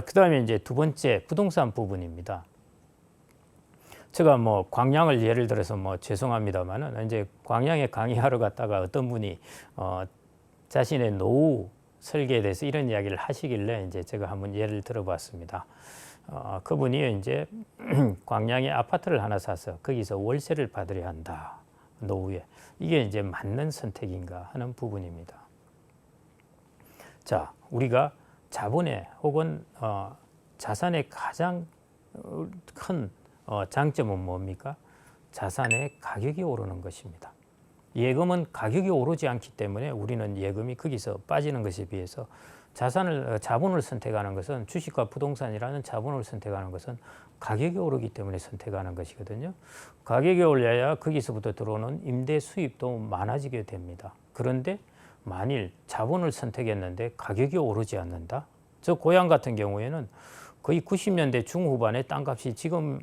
그다음에 이제 두 번째 부동산 부분입니다. 제가 뭐 광양을 예를 들어서 뭐 죄송합니다만은 이제 광양에 강의하러 갔다가 어떤 분이 자신의 노후 설계에 대해서 이런 이야기를 하시길래 이제 제가 한번 예를 들어봤습니다. 그분이 이제 광양에 아파트를 하나 사서 거기서 월세를 받으려 한다. 노후에. 이게 이제 맞는 선택인가 하는 부분입니다. 자, 우리가 자본의 혹은 자산의 가장 큰 장점은 뭡니까? 자산의 가격이 오르는 것입니다. 예금은 가격이 오르지 않기 때문에 우리는 예금이 거기서 빠지는 것에 비해서 자본을 선택하는 것은 주식과 부동산이라는 자본을 선택하는 것은 가격이 오르기 때문에 선택하는 것이거든요. 가격이 올려야 거기서부터 들어오는 임대 수입도 많아지게 됩니다. 그런데 만일 자본을 선택했는데 가격이 오르지 않는다? 저 고향 같은 경우에는 거의 90년대 중후반에 땅값이 지금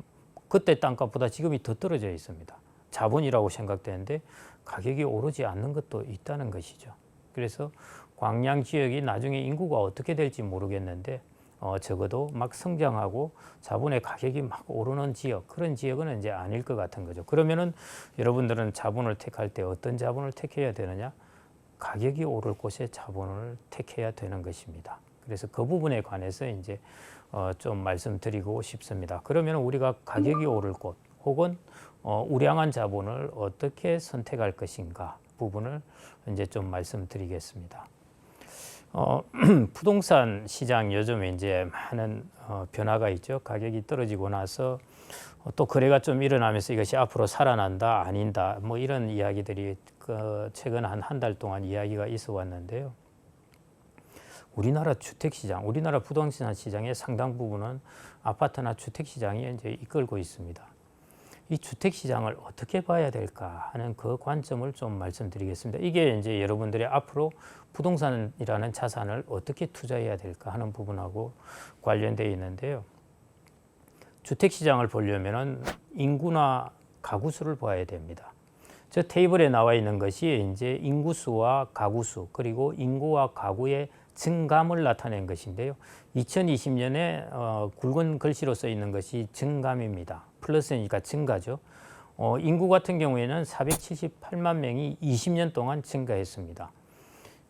그때 땅값보다 지금이 더 떨어져 있습니다. 자본이라고 생각되는데 가격이 오르지 않는 것도 있다는 것이죠. 그래서 광양 지역이 나중에 인구가 어떻게 될지 모르겠는데 적어도 막 성장하고 자본의 가격이 막 오르는 지역, 그런 지역은 이제 아닐 것 같은 거죠. 그러면은 여러분들은 자본을 택할 때 어떤 자본을 택해야 되느냐? 가격이 오를 곳에 자본을 택해야 되는 것입니다. 그래서 그 부분에 관해서 이제 좀 말씀드리고 싶습니다. 그러면 우리가 가격이 오를 곳 혹은 우량한 자본을 어떻게 선택할 것인가 부분을 이제 좀 말씀드리겠습니다. 부동산 시장 요즘에 이제 많은 변화가 있죠. 가격이 떨어지고 나서 또 거래가 좀 일어나면서 이것이 앞으로 살아난다, 아닌다, 뭐 이런 이야기들이 최근 한 달 동안 이야기가 있어 왔는데요. 우리나라 주택시장, 우리나라 부동산 시장의 상당 부분은 아파트나 주택시장이 이제 이끌고 있습니다. 이 주택시장을 어떻게 봐야 될까 하는 그 관점을 좀 말씀드리겠습니다. 이게 이제 여러분들이 앞으로 부동산이라는 자산을 어떻게 투자해야 될까 하는 부분하고 관련되어 있는데요. 주택시장을 보려면은 인구나 가구 수를 봐야 됩니다. 저 테이블에 나와 있는 것이 이제 인구수와 가구수 그리고 인구와 가구의 증감을 나타낸 것인데요. 2020년에 굵은 글씨로 써 있는 것이 증감입니다. 플러스니까 증가죠. 인구 같은 경우에는 478만 명이 20년 동안 증가했습니다.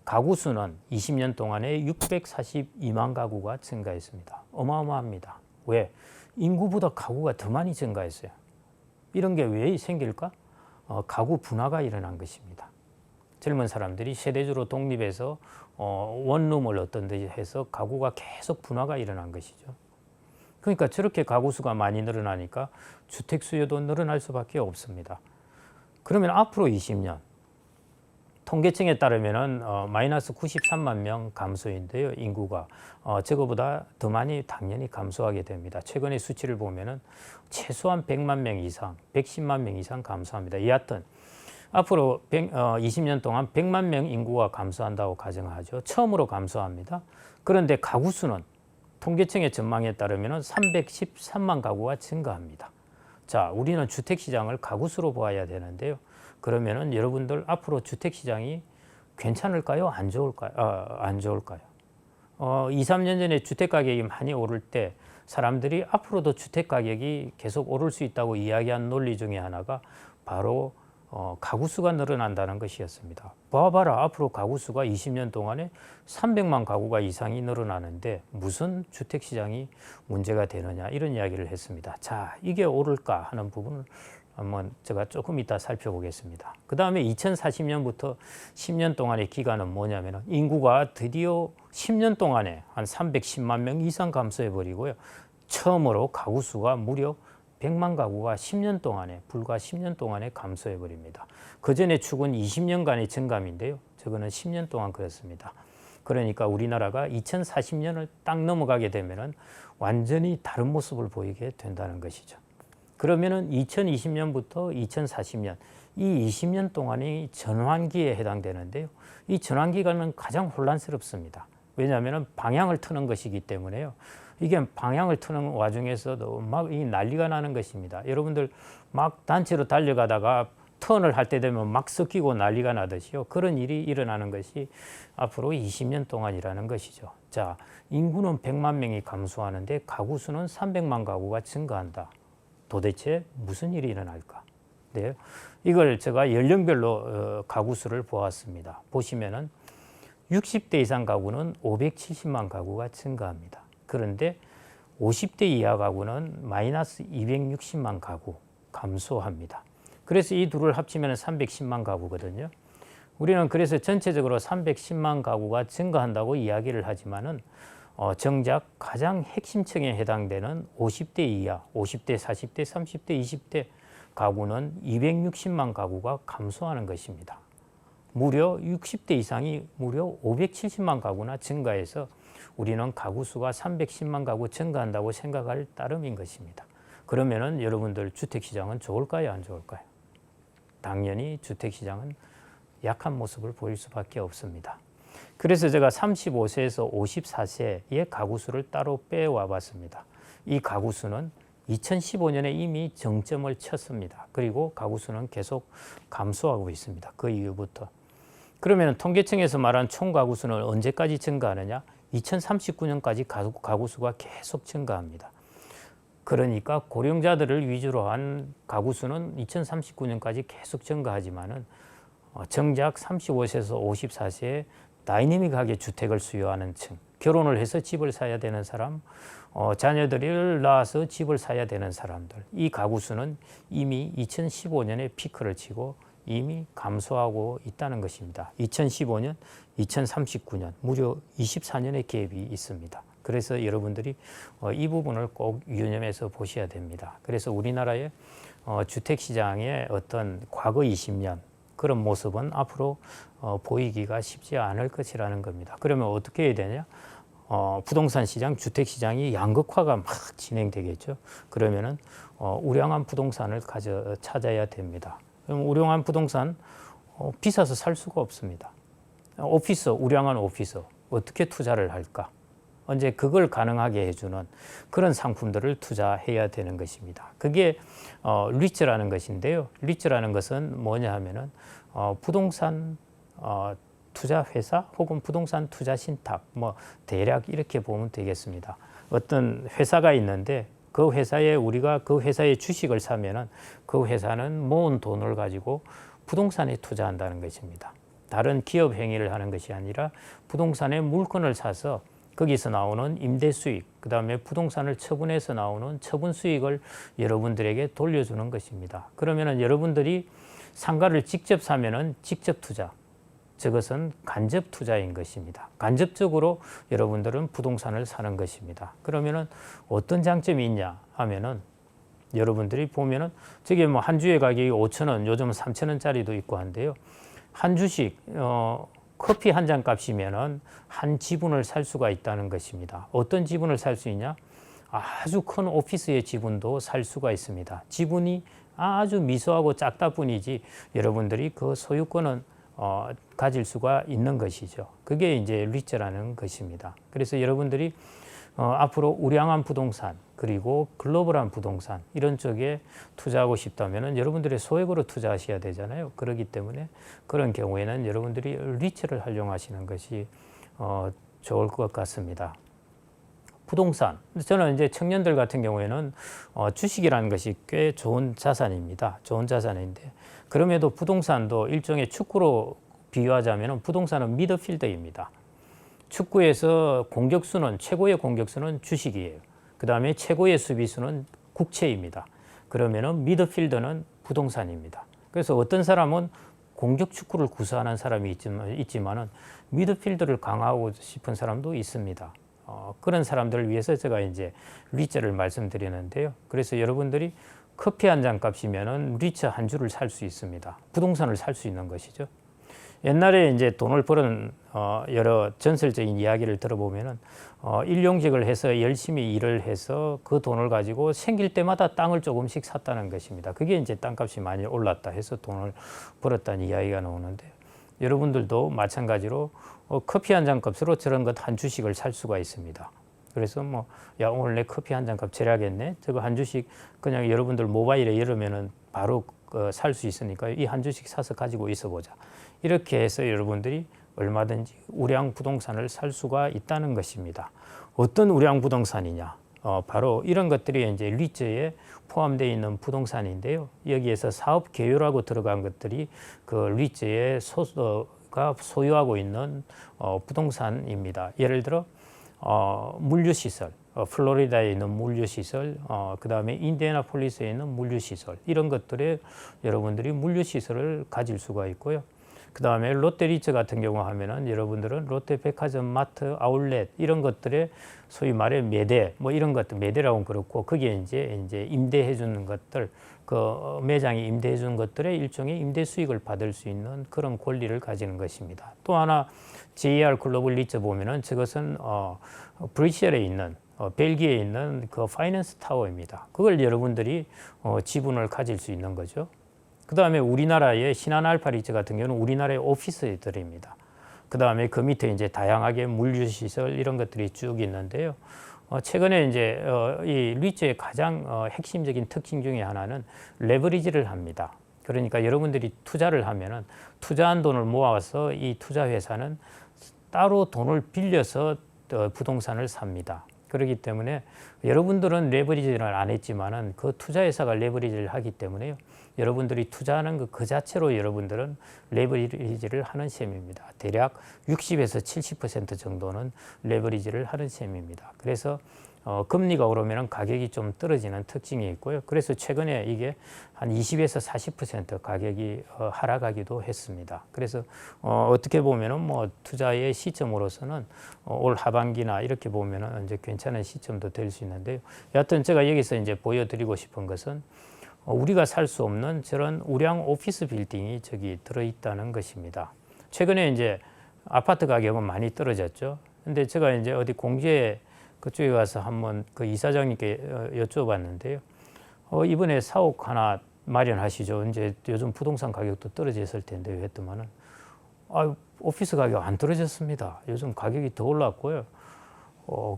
가구 수는 20년 동안에 642만 가구가 증가했습니다. 어마어마합니다. 왜? 인구보다 가구가 더 많이 증가했어요. 이런 게 왜 생길까? 가구 분화가 일어난 것입니다. 젊은 사람들이 세대주로 독립해서 원룸을 어떤 데 해서 가구가 계속 분화가 일어난 것이죠. 그러니까 저렇게 가구 수가 많이 늘어나니까 주택 수요도 늘어날 수밖에 없습니다. 그러면 앞으로 20년 통계청에 따르면은 마이너스 93만 명 감소인데요. 인구가 저거보다 더 많이 당연히 감소하게 됩니다. 최근의 수치를 보면은 최소한 100만 명 이상, 110만 명 이상 감소합니다. 여하튼 앞으로 20년 동안 100만 명 인구가 감소한다고 가정하죠. 처음으로 감소합니다. 그런데 가구 수는 통계청의 전망에 따르면 313만 가구가 증가합니다. 자, 우리는 주택시장을 가구 수로 보아야 되는데요. 그러면은 여러분들 앞으로 주택시장이 괜찮을까요? 안 좋을까요? 안 좋을까요? 2, 3년 전에 주택가격이 많이 오를 때 사람들이 앞으로도 주택가격이 계속 오를 수 있다고 이야기한 논리 중에 하나가 바로 가구수가 늘어난다는 것이었습니다. 봐봐라, 앞으로 가구수가 20년 동안에 300만 가구가 이상이 늘어나는데 무슨 주택시장이 문제가 되느냐 이런 이야기를 했습니다. 자, 이게 오를까 하는 부분을 한번 제가 조금 이따 살펴보겠습니다. 그 다음에 2040년부터 10년 동안의 기간은 뭐냐면 인구가 드디어 10년 동안에 한 310만 명 이상 감소해버리고요. 처음으로 가구수가 무려 100만 가구가 10년 동안에 불과 10년 동안에 감소해 버립니다. 그 전에 축은 20년간의 증감인데요. 저거는 10년 동안 그렇습니다. 그러니까 우리나라가 2040년을 딱 넘어가게 되면은 완전히 다른 모습을 보이게 된다는 것이죠. 그러면은 2020년부터 2040년 이 20년 동안이 전환기에 해당되는데요. 이 전환기간은 가장 혼란스럽습니다. 왜냐하면 방향을 트는 것이기 때문에요. 이게 방향을 트는 와중에서도 막 이 난리가 나는 것입니다. 여러분들 막 단체로 달려가다가 턴을 할 때 되면 막 섞이고 난리가 나듯이요. 그런 일이 일어나는 것이 앞으로 20년 동안이라는 것이죠. 자, 인구는 100만 명이 감소하는데 가구 수는 300만 가구가 증가한다. 도대체 무슨 일이 일어날까? 네, 이걸 제가 연령별로 가구 수를 보았습니다. 보시면은 60대 이상 가구는 570만 가구가 증가합니다. 그런데 50대 이하 가구는 마이너스 260만 가구 감소합니다. 그래서 이 둘을 합치면 310만 가구거든요. 우리는 그래서 전체적으로 310만 가구가 증가한다고 이야기를 하지만은 정작 가장 핵심층에 해당되는 50대 이하, 50대, 40대, 30대, 20대 가구는 260만 가구가 감소하는 것입니다. 무려 60대 이상이 무려 570만 가구나 증가해서 우리는 가구 수가 310만 가구 증가한다고 생각할 따름인 것입니다. 그러면은 여러분들 주택시장은 좋을까요, 안 좋을까요? 당연히 주택시장은 약한 모습을 보일 수밖에 없습니다. 그래서 제가 35세에서 54세의 가구 수를 따로 빼와 봤습니다. 이 가구 수는 2015년에 이미 정점을 쳤습니다. 그리고 가구 수는 계속 감소하고 있습니다. 그 이후부터. 그러면 통계청에서 말한 총 가구 수는 언제까지 증가하느냐? 2039년까지 가구 수가 계속 증가합니다. 그러니까 고령자들을 위주로 한 가구 수는 2039년까지 계속 증가하지만은 정작 35세에서 54세에 다이내믹하게 주택을 수요하는 층, 결혼을 해서 집을 사야 되는 사람, 자녀들을 낳아서 집을 사야 되는 사람들, 이 가구 수는 이미 2015년에 피크를 치고 이미 감소하고 있다는 것입니다. 2015년, 2039년, 무려 24년의 갭이 있습니다. 그래서 여러분들이 이 부분을 꼭 유념해서 보셔야 됩니다. 그래서 우리나라의 주택시장의 어떤 과거 20년 그런 모습은 앞으로 보이기가 쉽지 않을 것이라는 겁니다. 그러면 어떻게 해야 되냐? 부동산 시장, 주택 시장이 양극화가 막 진행되겠죠. 그러면은 우량한 부동산을 찾아야 됩니다. 그럼 우량한 부동산 비싸서 살 수가 없습니다. 오피스, 우량한 오피스 어떻게 투자를 할까? 언제 그걸 가능하게 해주는 그런 상품들을 투자해야 되는 것입니다. 그게 리츠라는 것인데요. 리츠라는 것은 뭐냐 하면은 부동산 투자 회사 혹은 부동산 투자 신탁 뭐 대략 이렇게 보면 되겠습니다. 어떤 회사가 있는데 그 회사에 우리가 그 회사의 주식을 사면은 그 회사는 모은 돈을 가지고 부동산에 투자한다는 것입니다. 다른 기업 행위를 하는 것이 아니라 부동산의 물건을 사서 거기서 나오는 임대 수익, 그 다음에 부동산을 처분해서 나오는 처분 수익을 여러분들에게 돌려주는 것입니다. 그러면은 여러분들이 상가를 직접 사면은 직접 투자, 저것은 간접 투자인 것입니다. 간접적으로 여러분들은 부동산을 사는 것입니다. 그러면은 어떤 장점이 있냐 하면은 여러분들이 보면은 저게 뭐 한 주에 가격이 5,000원, 요즘은 3,000원짜리도 있고 한데요. 한 주씩 커피 한 잔 값이면은 한 지분을 살 수가 있다는 것입니다. 어떤 지분을 살 수 있냐? 아주 큰 오피스의 지분도 살 수가 있습니다. 지분이 아주 미소하고 작다 뿐이지 여러분들이 그 소유권은 가질 수가 있는 것이죠. 그게 이제 리츠라는 것입니다. 그래서 여러분들이 앞으로 우량한 부동산 그리고 글로벌한 부동산 이런 쪽에 투자하고 싶다면 여러분들의 소액으로 투자하셔야 되잖아요. 그렇기 때문에 그런 경우에는 여러분들이 리츠를 활용하시는 것이 좋을 것 같습니다. 부동산, 저는 이제 청년들 같은 경우에는 주식이라는 것이 꽤 좋은 자산입니다. 좋은 자산인데 그럼에도 부동산도 일종의 축구로 비유하자면 부동산은 미드필더입니다. 축구에서 공격수는 최고의 공격수는 주식이에요. 그 다음에 최고의 수비수는 국채입니다. 그러면은 미드필더는 부동산입니다. 그래서 어떤 사람은 공격 축구를 구사하는 사람이 있지만은 미드필더를 강화하고 싶은 사람도 있습니다. 그런 사람들을 위해서 제가 이제 리츠를 말씀드리는데요. 그래서 여러분들이 커피 한 잔 값이면은 리츠 한 주를 살 수 있습니다. 부동산을 살 수 있는 것이죠. 옛날에 이제 돈을 버는 여러 전설적인 이야기를 들어보면은 일용직을 해서 열심히 일을 해서 그 돈을 가지고 생길 때마다 땅을 조금씩 샀다는 것입니다. 그게 이제 땅값이 많이 올랐다 해서 돈을 벌었다는 이야기가 나오는데 여러분들도 마찬가지로 커피 한 잔 값으로 저런 것 한 주씩을 살 수가 있습니다. 그래서 뭐 오늘 내 커피 한 잔 값 절약했네. 저거 한 주씩 그냥 여러분들 모바일에 열으면은 바로 살 수 있으니까 이 한 주씩 사서 가지고 있어 보자. 이렇게 해서 여러분들이 얼마든지 우량 부동산을 살 수가 있다는 것입니다. 어떤 우량 부동산이냐? 바로 이런 것들이 이제 리츠에 포함되어 있는 부동산인데요. 여기에서 사업 개요라고 들어간 것들이 그 리츠의 가 소유하고 있는 부동산입니다. 예를 들어 물류시설, 플로리다에 있는 물류시설, 그 다음에 인디애나폴리스에 있는 물류시설, 이런 것들에 여러분들이 물류시설을 가질 수가 있고요. 그 다음에 롯데리츠 같은 경우 하면은 여러분들은 롯데백화점, 마트, 아울렛 이런 것들에 소위 말해 매대 뭐 이런 것들 매대라고는 그렇고 거기에 이제 임대해 주는 것들 그 매장이 임대해 주는 것들의 일종의 임대 수익을 받을 수 있는 그런 권리를 가지는 것입니다. 또 하나 JR 글로벌 리츠 보면은 저것은 브뤼셀에 있는 벨기에에 있는 그 파이낸스 타워입니다. 그걸 여러분들이 지분을 가질 수 있는 거죠. 그 다음에 우리나라의 신한알파 리츠 같은 경우는 우리나라의 오피스들입니다. 그 다음에 그 밑에 이제 다양하게 물류시설 이런 것들이 쭉 있는데요. 최근에 이제 이 리츠의 가장 핵심적인 특징 중에 하나는 레버리지를 합니다. 그러니까 여러분들이 투자를 하면은 투자한 돈을 모아서 이 투자 회사는 따로 돈을 빌려서 부동산을 삽니다. 그렇기 때문에 여러분들은 레버리지를 안 했지만은 그 투자회사가 레버리지를 하기 때문에요. 여러분들이 투자하는 그 자체로 여러분들은 레버리지를 하는 셈입니다. 대략 60에서 70% 정도는 레버리지를 하는 셈입니다. 그래서 금리가 오르면 가격이 좀 떨어지는 특징이 있고요. 그래서 최근에 이게 한 20에서 40% 가격이 하락하기도 했습니다. 그래서 어떻게 보면은 뭐 투자의 시점으로서는 올 하반기나 이렇게 보면은 이제 괜찮은 시점도 될 수 있는데요. 여하튼 제가 여기서 이제 보여드리고 싶은 것은 우리가 살 수 없는 저런 우량 오피스 빌딩이 저기 들어있다는 것입니다. 최근에 이제 아파트 가격은 많이 떨어졌죠. 근데 제가 이제 어디 공주에 그쪽에 가서 한번 그 이사장님께 여쭤봤는데요. 이번에 사옥 하나 마련하시죠. 이제 요즘 부동산 가격도 떨어졌을 텐데 했더만은 오피스 가격 안 떨어졌습니다. 요즘 가격이 더 올랐고요.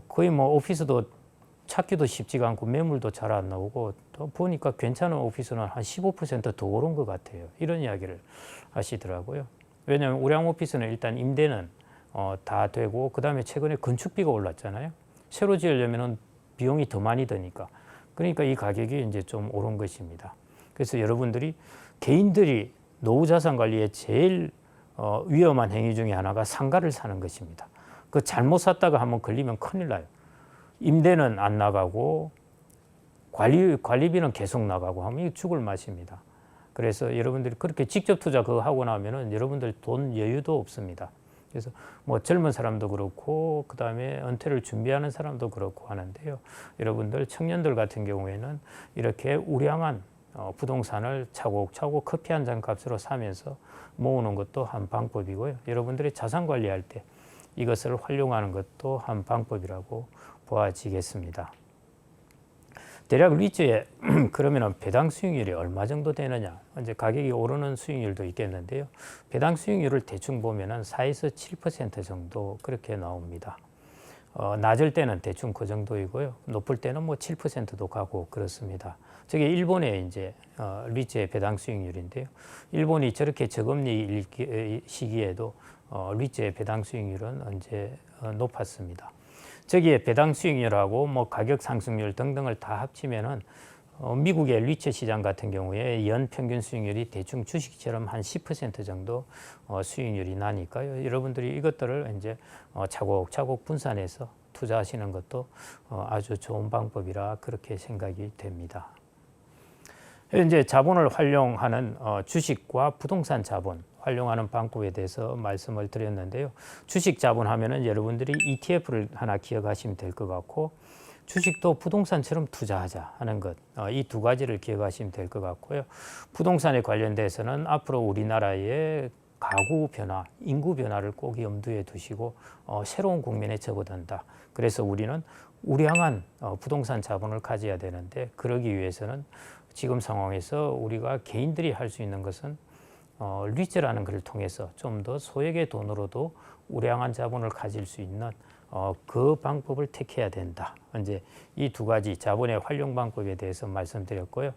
거의 뭐 오피스도 찾기도 쉽지가 않고 매물도 잘 안 나오고 또 보니까 괜찮은 오피스는 한 15% 더 오른 것 같아요. 이런 이야기를 하시더라고요. 왜냐하면 우량 오피스는 일단 임대는 다 되고 그 다음에 최근에 건축비가 올랐잖아요. 새로 지으려면 비용이 더 많이 드니까. 그러니까 이 가격이 이제 좀 오른 것입니다. 그래서 여러분들이 개인들이 노후 자산 관리에 제일 위험한 행위 중에 하나가 상가를 사는 것입니다. 그 잘못 샀다가 한번 걸리면 큰일 나요. 임대는 안 나가고 관리비는 계속 나가고 하면 이게 죽을 맛입니다. 그래서 여러분들이 그렇게 직접 투자 그거 하고 나면은 여러분들 돈 여유도 없습니다. 그래서 뭐 젊은 사람도 그렇고 그 다음에 은퇴를 준비하는 사람도 그렇고 하는데요. 여러분들 청년들 같은 경우에는 이렇게 우량한 부동산을 차곡차곡 커피 한 잔 값으로 사면서 모으는 것도 한 방법이고요. 여러분들이 자산 관리할 때 이것을 활용하는 것도 한 방법이라고 보아지겠습니다. 대략 리츠에 그러면 배당 수익률이 얼마 정도 되느냐? 이제 가격이 오르는 수익률도 있겠는데요. 배당 수익률을 대충 보면은 4에서 7% 정도 그렇게 나옵니다. 낮을 때는 대충 그 정도이고요. 높을 때는 뭐 7%도 가고 그렇습니다. 저게 일본의 이제 리츠의 배당 수익률인데요. 일본이 저렇게 저금리 시기에도 리츠의 배당 수익률은 언제 높았습니다. 저기에 배당 수익률하고 뭐 가격 상승률 등등을 다 합치면은 미국의 리츠 시장 같은 경우에 연 평균 수익률이 대충 주식처럼 한 10% 정도 수익률이 나니까요. 여러분들이 이것들을 이제 차곡차곡 분산해서 투자하시는 것도 아주 좋은 방법이라 그렇게 생각이 됩니다. 이제 자본을 활용하는 주식과 부동산 자본 활용하는 방법에 대해서 말씀을 드렸는데요. 주식 자본 하면은 여러분들이 ETF를 하나 기억하시면 될 것 같고 주식도 부동산처럼 투자하자 하는 것, 이 두 가지를 기억하시면 될 것 같고요. 부동산에 관련돼서는 앞으로 우리나라의 가구 변화, 인구 변화를 꼭 염두에 두시고 새로운 국면에 접어든다. 그래서 우리는 우량한 부동산 자본을 가져야 되는데 그러기 위해서는 지금 상황에서 우리가 개인들이 할 수 있는 것은 리츠라는 것을 통해서 좀 더 소액의 돈으로도 우량한 자본을 가질 수 있는 그 방법을 택해야 된다. 이제 이 두 가지 자본의 활용 방법에 대해서 말씀드렸고요.